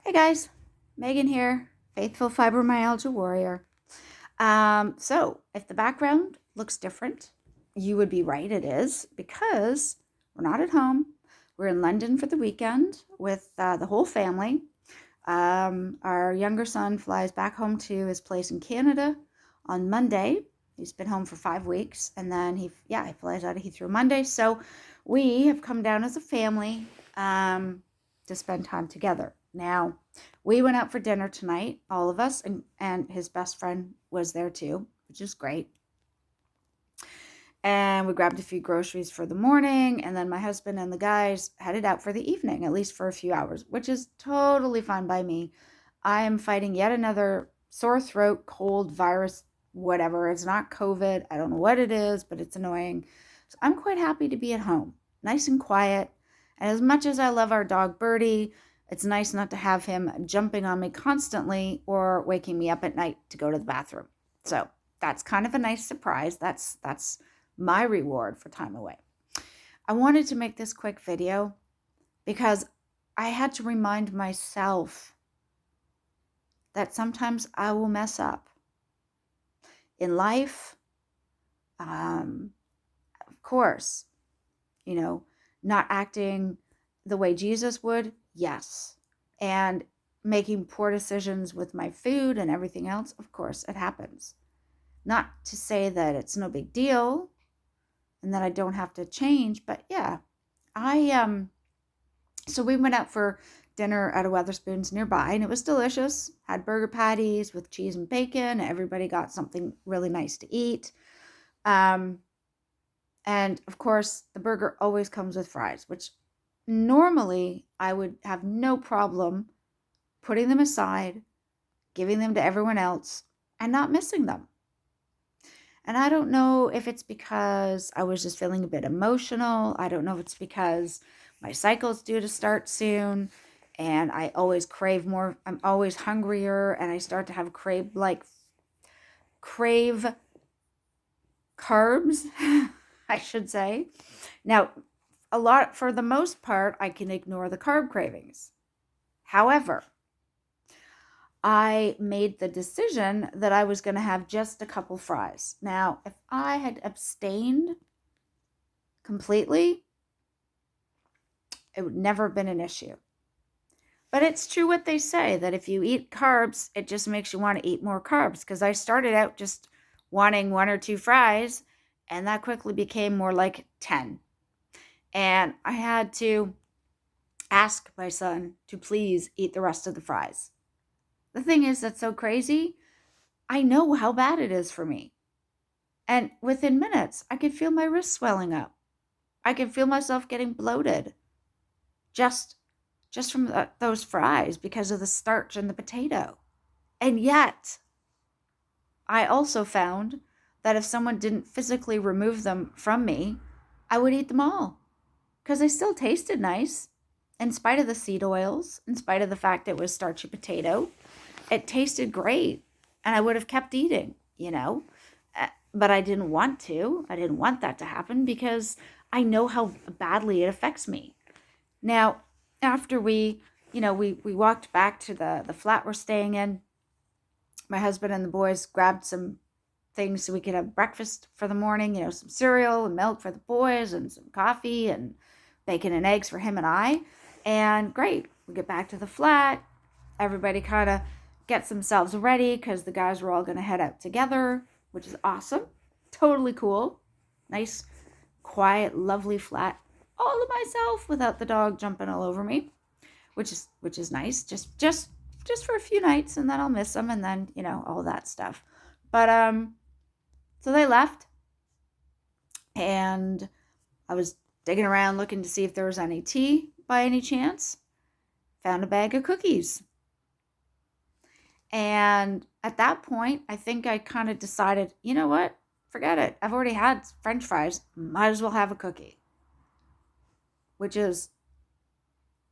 Hey guys, Megan here, faithful fibromyalgia warrior. So if the background looks different, you would be right, it is, because we're not at home. We're in London for the weekend with the whole family. Our younger son flies back home to his place in Canada on Monday. He's been home for 5 weeks, and then he flies out of Heathrow Monday. So we have come down as a family to spend time together. Now, we went out for dinner tonight, all of us, and his best friend was there too, which is great. And we grabbed a few groceries for the morning, and then my husband and the guys headed out for the evening, at least for a few hours, which is totally fine by me. I am fighting yet another sore throat, cold, virus, whatever. It's not COVID. I don't know what it is, but it's annoying. So I'm quite happy to be at home, nice and quiet. And as much as I love our dog Birdie, it's nice not to have him jumping on me constantly or waking me up at night to go to the bathroom. So that's kind of a nice surprise. That's my reward for time away. I wanted to make this quick video because I had to remind myself that sometimes I will mess up in life. Of course, not acting the way Jesus would, yes. And making poor decisions with my food and everything else, of course, it happens. Not to say that it's no big deal and that I don't have to change, but yeah, so we went out for dinner at a Weatherspoons nearby, and it was delicious. Had burger patties with cheese and bacon. Everybody got something really nice to eat. And of course, the burger always comes with fries, which normally I would have no problem putting them aside, giving them to everyone else, and not missing them. And I don't know if it's because I was just feeling a bit emotional. I don't know if it's because my cycle's due to start soon and I always crave more. I'm always hungrier and I start to have crave carbs, I should say. Now, for the most part, I can ignore the carb cravings. However, I made the decision that I was going to have just a couple fries. Now, if I had abstained completely, it would never have been an issue. But it's true what they say, that if you eat carbs, it just makes you want to eat more carbs. Because I started out just wanting 1 or 2 fries, and that quickly became more like 10. And I had to ask my son to please eat the rest of the fries. The thing is that's so crazy. I know how bad it is for me. And within minutes, I could feel my wrists swelling up. I could feel myself getting bloated just from those fries because of the starch in the potato. And yet, I also found that if someone didn't physically remove them from me, I would eat them all because they still tasted nice. In spite of the seed oils, in spite of the fact it was starchy potato, it tasted great. And I would have kept eating, But I didn't want to. I didn't want that to happen because I know how badly it affects me. Now, after we walked back to the flat we're staying in, my husband and the boys grabbed some things so we could have breakfast for the morning, some cereal and milk for the boys and some coffee and bacon and eggs for him and I. And great, we get back to the flat. Everybody kind of gets themselves ready because the guys were all going to head out together, which is awesome. Totally cool. Nice, quiet, lovely flat. All to myself without the dog jumping all over me, which is nice. Just for a few nights, and then I'll miss them, and then all that stuff. But so they left, and I was digging around looking to see if there was any tea by any chance. Found a bag of cookies. And at that point, I think I kind of decided, you know what? Forget it. I've already had French fries. Might as well have a cookie. Which is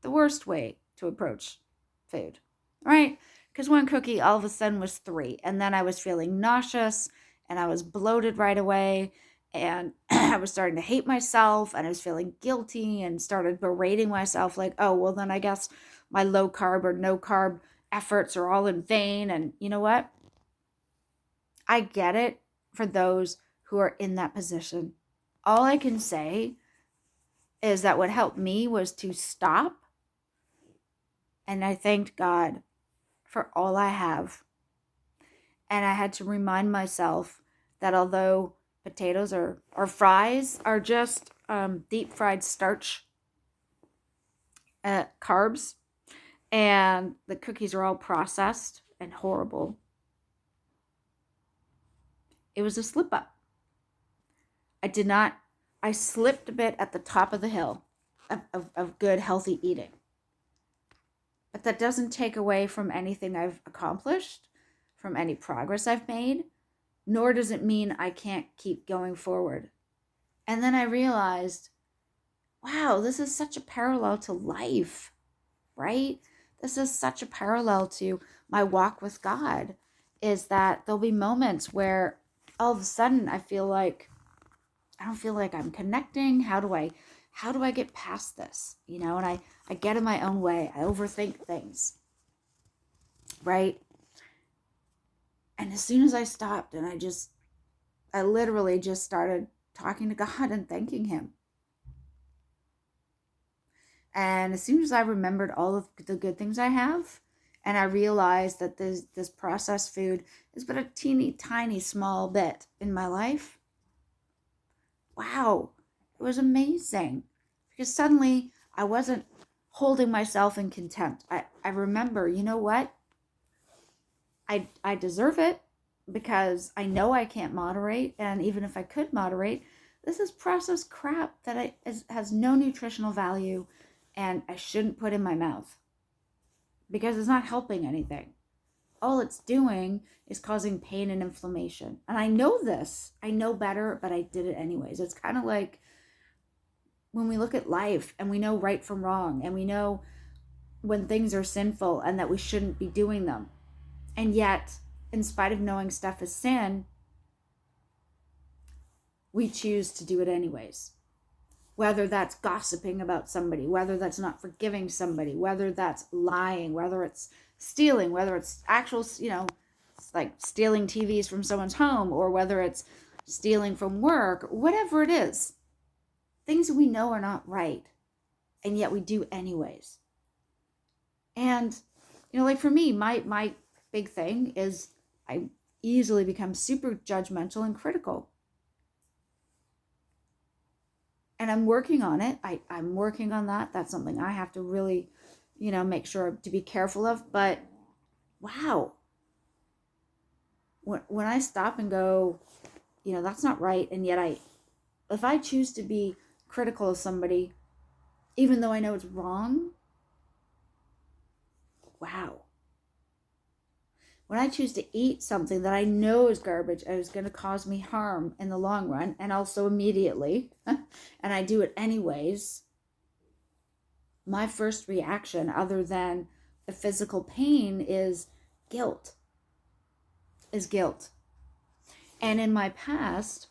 the worst way to approach food, right? Because one cookie all of a sudden was 3. And then I was feeling nauseous and I was bloated right away. And I was starting to hate myself, and I was feeling guilty and started berating myself like, oh, well, then I guess my low carb or no carb efforts are all in vain. And you know what? I get it for those who are in that position. All I can say is that what helped me was to stop. And I thanked God for all I have. And I had to remind myself that although potatoes or fries are just deep fried starch carbs, and the cookies are all processed and horrible, it was a slip up. I slipped a bit at the top of the hill of good, healthy eating. But that doesn't take away from anything I've accomplished, from any progress I've made, nor does it mean I can't keep going forward. And then I realized, wow, this is such a parallel to life, right? This is such a parallel to my walk with God, is that there'll be moments where all of a sudden I don't feel like I'm connecting. How do I get past this? And I get in my own way. I overthink things, right? And as soon as I stopped and I literally just started talking to God and thanking him. And as soon as I remembered all of the good things I have, and I realized that this processed food is but a teeny tiny small bit in my life, wow, it was amazing. Because suddenly I wasn't holding myself in contempt. I remember, you know what? I deserve it because I know I can't moderate. And even if I could moderate, this is processed crap that has no nutritional value and I shouldn't put in my mouth because it's not helping anything. All it's doing is causing pain and inflammation. And I know this. I know better, but I did it anyways. It's kind of like when we look at life and we know right from wrong and we know when things are sinful and that we shouldn't be doing them. And yet, in spite of knowing stuff is sin, we choose to do it anyways. Whether that's gossiping about somebody, whether that's not forgiving somebody, whether that's lying, whether it's stealing, whether it's actual, like stealing TVs from someone's home, or whether it's stealing from work, whatever it is, things we know are not right, and yet we do anyways. And, like for me, my big thing is I easily become super judgmental and critical. And I'm working on it. I'm working on that. That's something I have to really, make sure to be careful of. But wow, when I stop and go, that's not right. And yet if I choose to be critical of somebody, even though I know it's wrong, wow. When I choose to eat something that I know is garbage and is going to cause me harm in the long run and also immediately, and I do it anyways, my first reaction, other than the physical pain, is guilt. And in my past,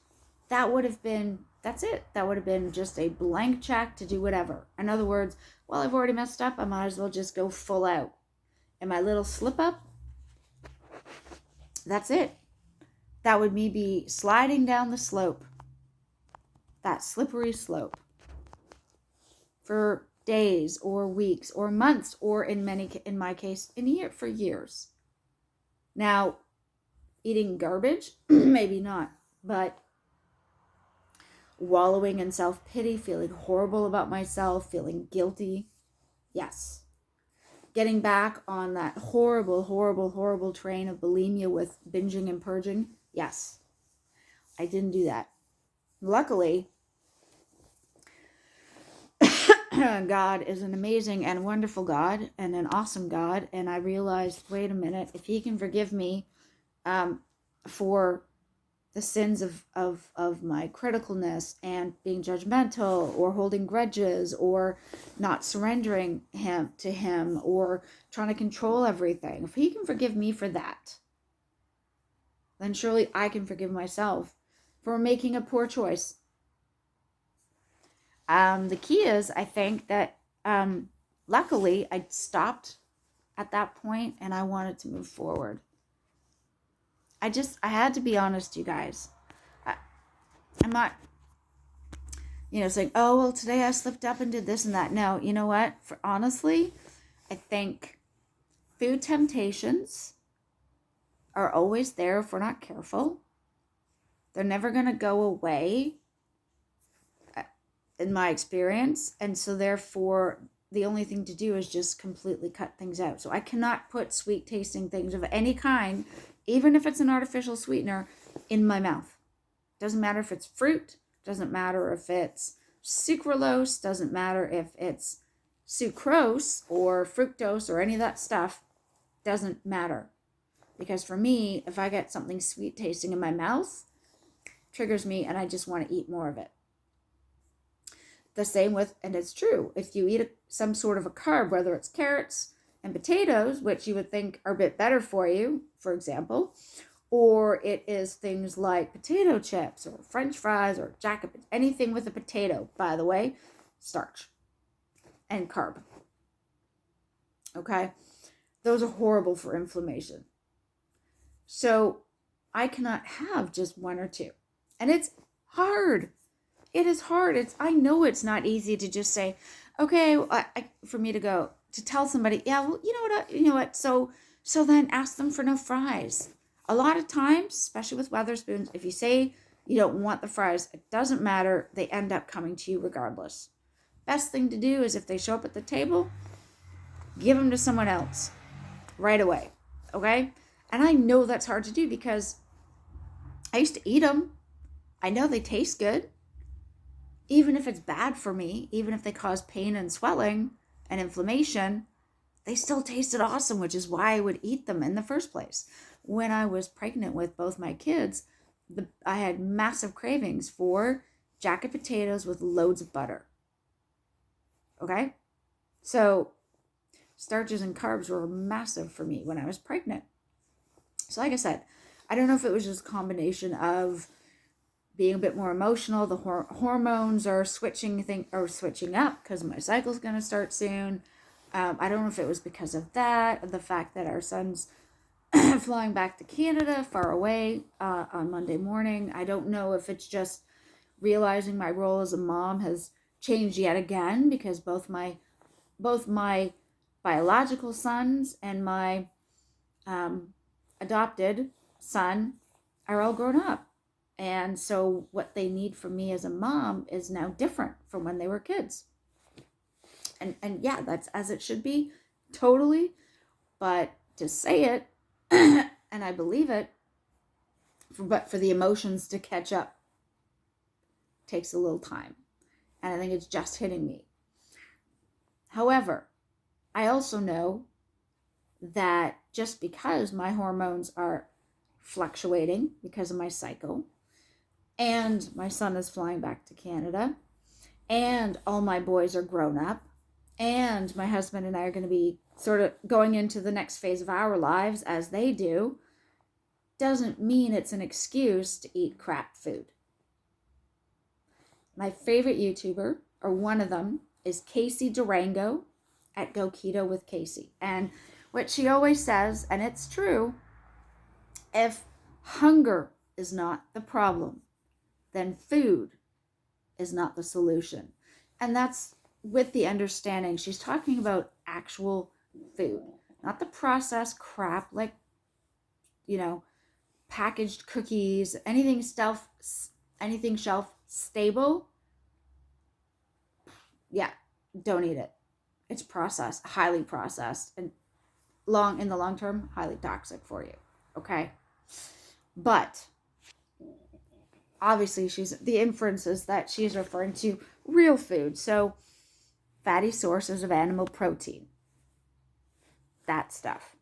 that's it. That would have been just a blank check to do whatever. In other words, well, I've already messed up. I might as well just go full out. And my little slip up, that's it. That would be sliding down the slope, that slippery slope, for days or weeks or months, or in my case, for years. Now, eating garbage, maybe not, but wallowing in self-pity, feeling horrible about myself, feeling guilty, yes. Getting back on that horrible, horrible, horrible train of bulimia with binging and purging, yes. I didn't do that. Luckily, God is an amazing and wonderful God and an awesome God. And I realized, wait a minute, if he can forgive me for the sins of my criticalness and being judgmental or holding grudges or not surrendering to him or trying to control everything, if he can forgive me for that, then surely I can forgive myself for making a poor choice. The key is, I think that luckily I stopped at that point and I wanted to move forward. I had to be honest, you guys. I'm not, saying, oh, well, today I slipped up and did this and that. No, you know what? Honestly, I think food temptations are always there if we're not careful. They're never going to go away, in my experience. And so therefore, the only thing to do is just completely cut things out. So I cannot put sweet tasting things of any kind, even if it's an artificial sweetener, in my mouth. Doesn't matter if it's fruit, doesn't matter if it's sucralose, doesn't matter if it's sucrose or fructose or any of that stuff, doesn't matter. Because for me, if I get something sweet tasting in my mouth, triggers me and I just want to eat more of it. The same with, and it's true, if you eat some sort of a carb, whether it's carrots and potatoes, which you would think are a bit better for you, for example, or it is things like potato chips or French fries or anything with a potato, by the way, starch and carb. Okay? Those are horrible for inflammation. So I cannot have just one or two. And it's hard. It is hard. I know it's not easy to just say, okay, for me to tell somebody, yeah, well, you know what? So then ask them for no fries. A lot of times, especially with Wetherspoons, if you say you don't want the fries, it doesn't matter. They end up coming to you regardless. Best thing to do is if they show up at the table, give them to someone else right away. Okay? And I know that's hard to do because I used to eat them. I know they taste good. Even if it's bad for me, even if they cause pain and swelling and inflammation, they still tasted awesome, which is why I would eat them in the first place. When I was pregnant with both my kids, I had massive cravings for jacket potatoes with loads of butter. Okay? So starches and carbs were massive for me when I was pregnant. So like I said, I don't know if it was just a combination of being a bit more emotional. The hormones are switching up because my cycle's going to start soon. I don't know if it was because of that, the fact that our son's flying back to Canada, far away, on Monday morning. I don't know if it's just realizing my role as a mom has changed yet again because both my biological sons and my adopted son are all grown up. And so what they need from me as a mom is now different from when they were kids. And yeah, that's as it should be, totally. But to say it, and I believe it, but for the emotions to catch up takes a little time. And I think it's just hitting me. However, I also know that just because my hormones are fluctuating because of my cycle, and my son is flying back to Canada, and all my boys are grown up, and my husband and I are going to be sort of going into the next phase of our lives as they do, doesn't mean it's an excuse to eat crap food. My favorite YouTuber, or one of them, is Casey Durango at Go Keto with Casey. And what she always says, and it's true, if hunger is not the problem, then food is not the solution. And that's with the understanding she's talking about actual food, not the processed crap like, packaged cookies, anything shelf stable. Yeah, don't eat it. It's processed, highly processed, and in the long term, highly toxic for you. Okay? But obviously the inference is that she's referring to real food. So fatty sources of animal protein. That stuff.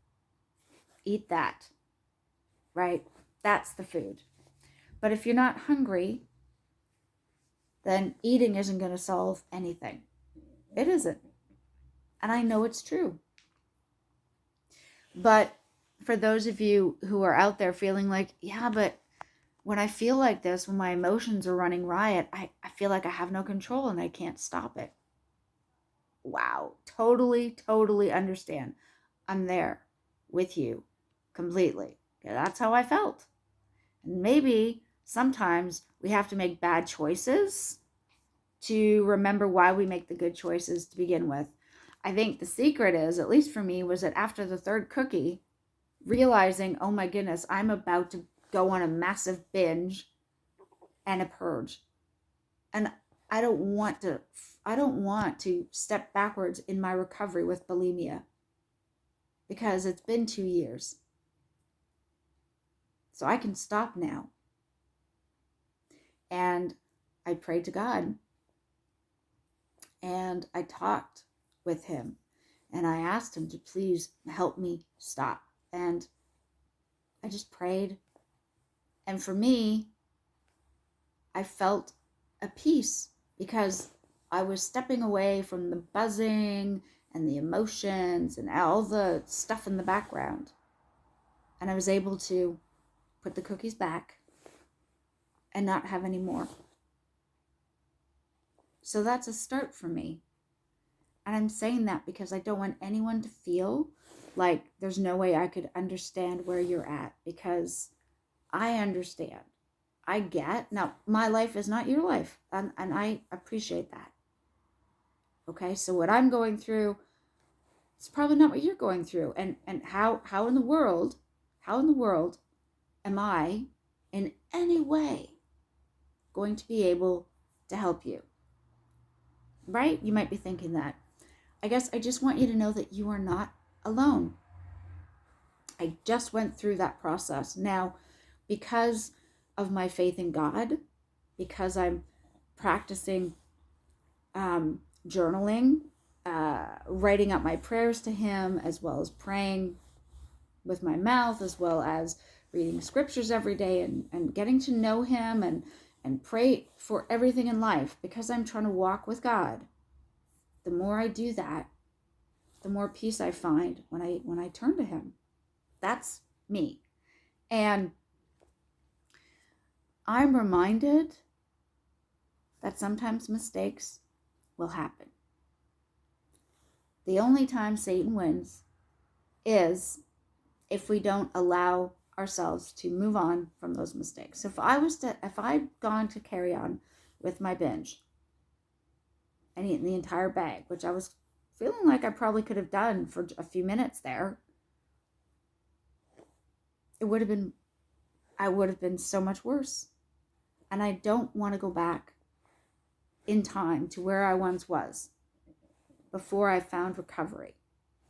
Eat that. Right? That's the food. But if you're not hungry, then eating isn't going to solve anything. It isn't. And I know it's true. But for those of you who are out there feeling like, yeah, but when I feel like this, when my emotions are running riot, I feel like I have no control and I can't stop it. Wow. Totally, totally understand. I'm there with you completely. Okay, that's how I felt. And maybe sometimes we have to make bad choices to remember why we make the good choices to begin with. I think the secret is, at least for me, was that after the third cookie, realizing, oh my goodness, I'm about to go on a massive binge and a purge. And I don't want to step backwards in my recovery with bulimia because it's been 2 years. So I can stop now. And I prayed to God and I talked with him and I asked him to please help me stop. And I just prayed. And for me, I felt a peace because I was stepping away from the buzzing and the emotions and all the stuff in the background. And I was able to put the cookies back and not have any more. So that's a start for me. And I'm saying that because I don't want anyone to feel like there's no way I could understand where you're at, because I understand. I get. Now, my life is not your life, and I appreciate that. Okay, so what I'm going through, it's probably not what you're going through. And how in the world, am I in any way going to be able to help you? Right? You might be thinking that. I guess I just want you to know that you are not alone. I just went through that process. Now, because of my faith in God, because I'm practicing journaling, writing out my prayers to Him, as well as praying with my mouth, as well as reading scriptures every day and getting to know Him and pray for everything in life, because I'm trying to walk with God. The more I do that, the more peace I find when I turn to Him. That's me. And I'm reminded that sometimes mistakes will happen. The only time Satan wins is if we don't allow ourselves to move on from those mistakes. If I'd gone to carry on with my binge and eaten the entire bag, which I was feeling like I probably could have done for a few minutes there, I would have been so much worse. And I don't want to go back in time to where I once was before I found recovery,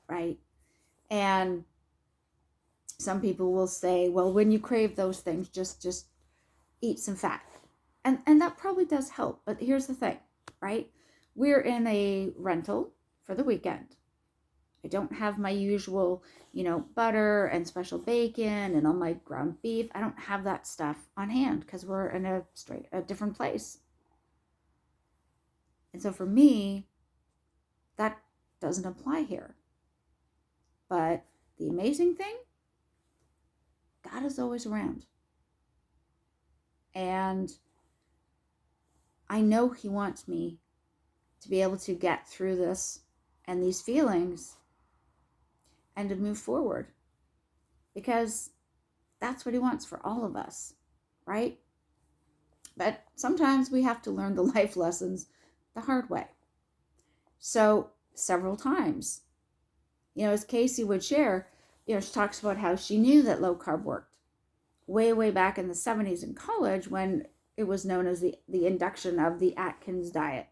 right? And some people will say, well, when you crave those things, just eat some fat. And that probably does help. But here's the thing, right? We're in a rental for the weekend. I don't have my usual, butter and special bacon and all my ground beef. I don't have that stuff on hand because we're in a different place. And so for me, that doesn't apply here. But the amazing thing, God is always around. And I know He wants me to be able to get through this and these feelings and to move forward, because that's what He wants for all of us, right? But sometimes we have to learn the life lessons the hard way. So several times, as Casey would share, she talks about how she knew that low carb worked way back in the 70s in college, when it was known as the induction of the Atkins diet.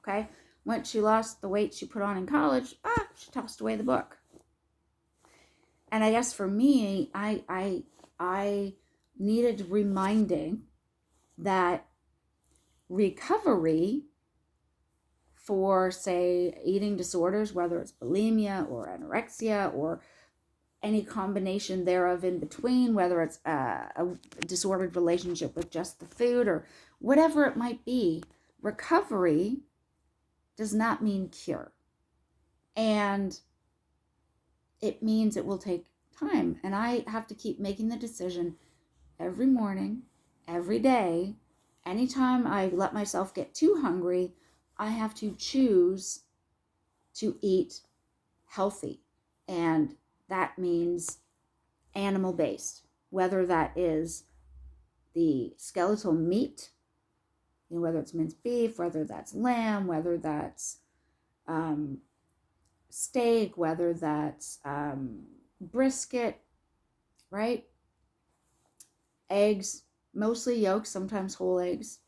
Okay, once she lost the weight she put on in college, she tossed away the book. And I guess for me, I needed reminding that recovery for, say, eating disorders, whether it's bulimia or anorexia or any combination thereof in between, whether it's a disordered relationship with just the food or whatever it might be, recovery does not mean cure. And it means it will take time. And I have to keep making the decision every morning every day, anytime I let myself get too hungry, I have to choose to eat healthy. And that means animal-based, whether that is the skeletal meat, whether it's minced beef, whether that's lamb, whether that's steak, whether that's brisket, right? Eggs, mostly yolks, sometimes whole eggs,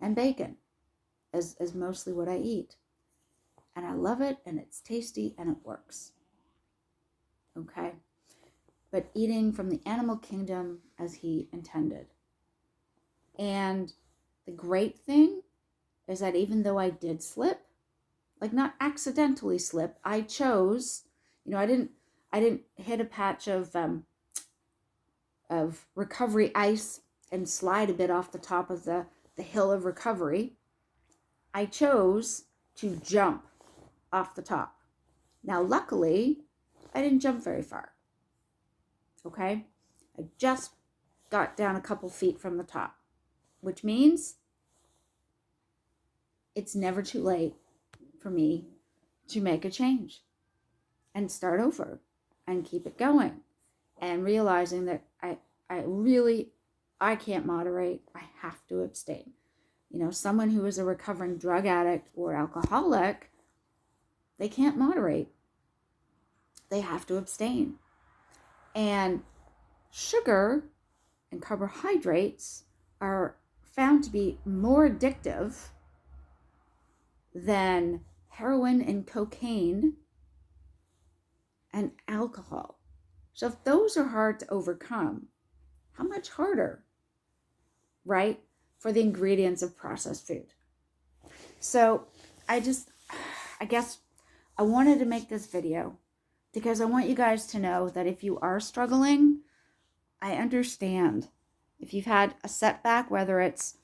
and bacon is mostly what I eat. And I love it, and it's tasty, and it works. Okay? But eating from the animal kingdom as he intended. And the great thing is that even though I did slip, like not accidentally slip, I chose, I didn't hit a patch of recovery ice and slide a bit off the top of the hill of recovery. I chose to jump off the top. Now, luckily, I didn't jump very far. Okay? I just got down a couple feet from the top, which means it's never too late for me to make a change and start over and keep it going, and realizing that I can't moderate. I have to abstain. Someone who is a recovering drug addict or alcoholic, they can't moderate. They have to abstain. And sugar and carbohydrates are found to be more addictive than heroin and cocaine and alcohol. So if those are hard to overcome, how much harder, right, for the ingredients of processed food? So I guess I wanted to make this video because I want you guys to know that if you are struggling, I understand. If you've had a setback, whether it's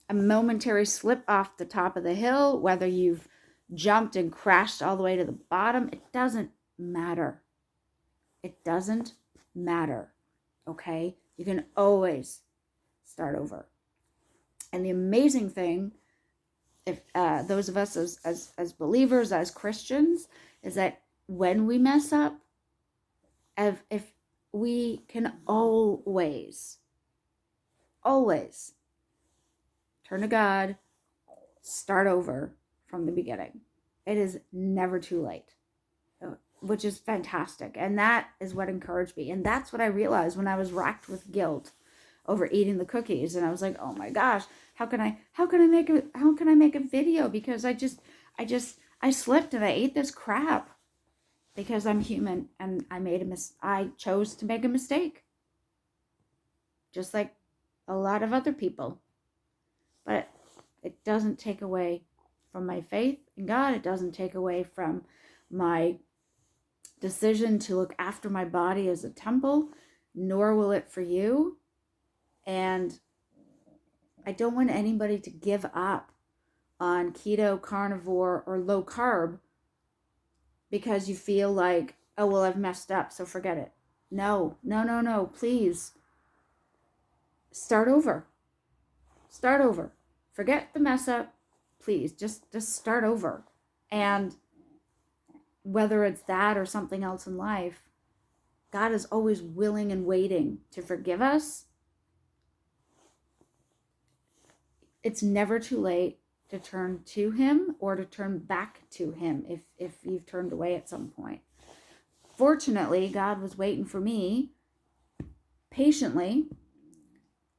a momentary slip off the top of the hill, whether you've jumped and crashed all the way to the bottom, it doesn't matter. It doesn't matter, okay? You can always start over. And the amazing thing, if those of us as believers, as Christians, is that when we mess up, if we can always turn to God, start over from the beginning. It is never too late, which is fantastic. And that is what encouraged me. And that's what I realized when I was racked with guilt over eating the cookies. And I was like, oh my gosh, how can I make a video? Because I slipped and I ate this crap because I'm human and I chose to make a mistake. Just like a lot of other people. But it doesn't take away from my faith in God. It doesn't take away from my decision to look after my body as a temple, nor will it for you. And I don't want anybody to give up on keto, carnivore, or low carb because you feel like, oh, well, I've messed up, so forget it. No, please. Start over. Start over. Forget the mess up. Please, just start over. And whether it's that or something else in life, God is always willing and waiting to forgive us. It's never too late to turn to him or to turn back to him if you've turned away at some point. Fortunately, God was waiting for me patiently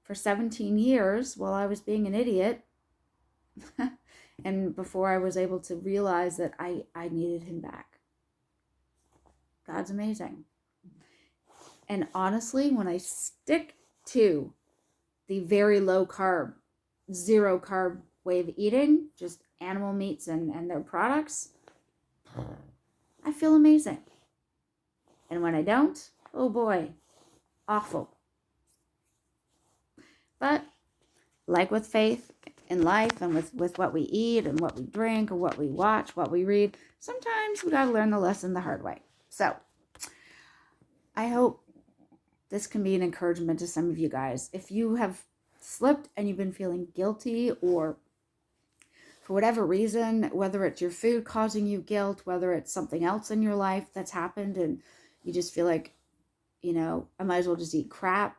for 17 years while I was being an idiot. And before I was able to realize that I needed him back. God's amazing. And honestly, when I stick to the very low carb, zero carb way of eating, just animal meats and their products, I feel amazing. And when I don't, oh boy, awful. But like with faith in life and with what we eat and what we drink or what we watch, what we read, sometimes we got to learn the lesson the hard way. So I hope this can be an encouragement to some of you guys. If you have slipped and you've been feeling guilty, or for whatever reason, whether it's your food causing you guilt, whether it's something else in your life that's happened and you just feel like, I might as well just eat crap,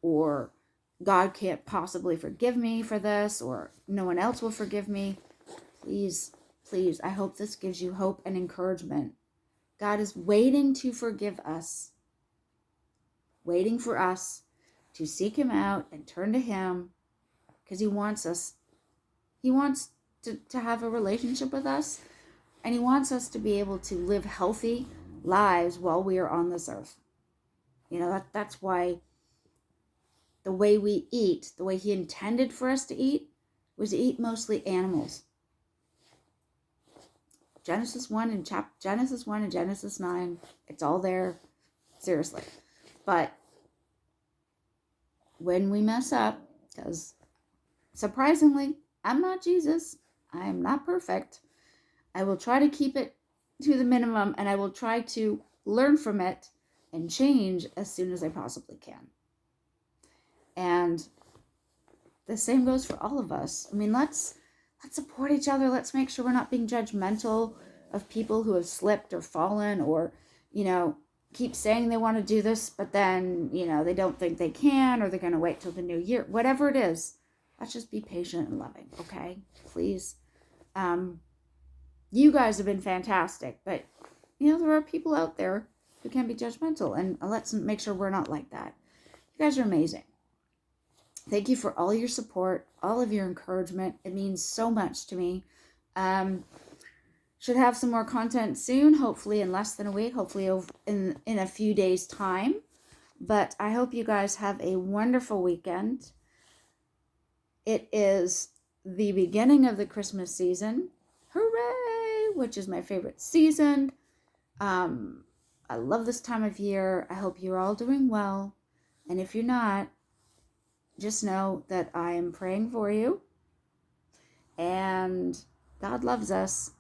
or God can't possibly forgive me for this, or no one else will forgive me. Please, please, I hope this gives you hope and encouragement. God is waiting to forgive us, waiting for us to seek him out and turn to him, because he wants us. He wants to have a relationship with us, and he wants us to be able to live healthy lives while we are on this earth. That's why the way we eat, the way he intended for us to eat, was to eat mostly animals. Genesis 1 and Genesis 9, it's all there, seriously. But when we mess up, because surprisingly, I'm not Jesus, I am not perfect, I will try to keep it to the minimum, and I will try to learn from it and change as soon as I possibly can. And the same goes for all of us. I mean, let's support each other. Let's make sure we're not being judgmental of people who have slipped or fallen, or, keep saying they want to do this, but then, they don't think they can, or they're going to wait till the new year. Whatever it is, let's just be patient and loving, okay? Please. You guys have been fantastic, but, there are people out there who can be judgmental, and let's make sure we're not like that. You guys are amazing. Thank you for all your support, all of your encouragement. It means so much to me. Should have some more content soon, hopefully in less than a week, hopefully in a few days' time. But I hope you guys have a wonderful weekend. It is the beginning of the Christmas season. Hooray! Which is my favorite season. I love this time of year. I hope you're all doing well. And if you're not, just know that I am praying for you, and God loves us,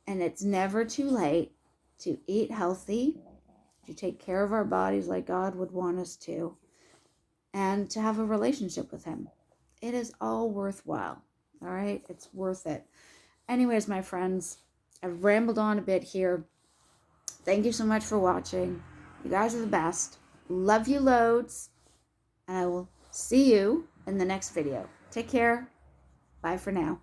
and it's never too late to eat healthy, to take care of our bodies like God would want us to, and to have a relationship with him. It is all worthwhile, all right? It's worth it. Anyways, my friends, I've rambled on a bit here. Thank you so much for watching. You guys are the best. Love you loads. And I will see you in the next video. Take care. Bye for now.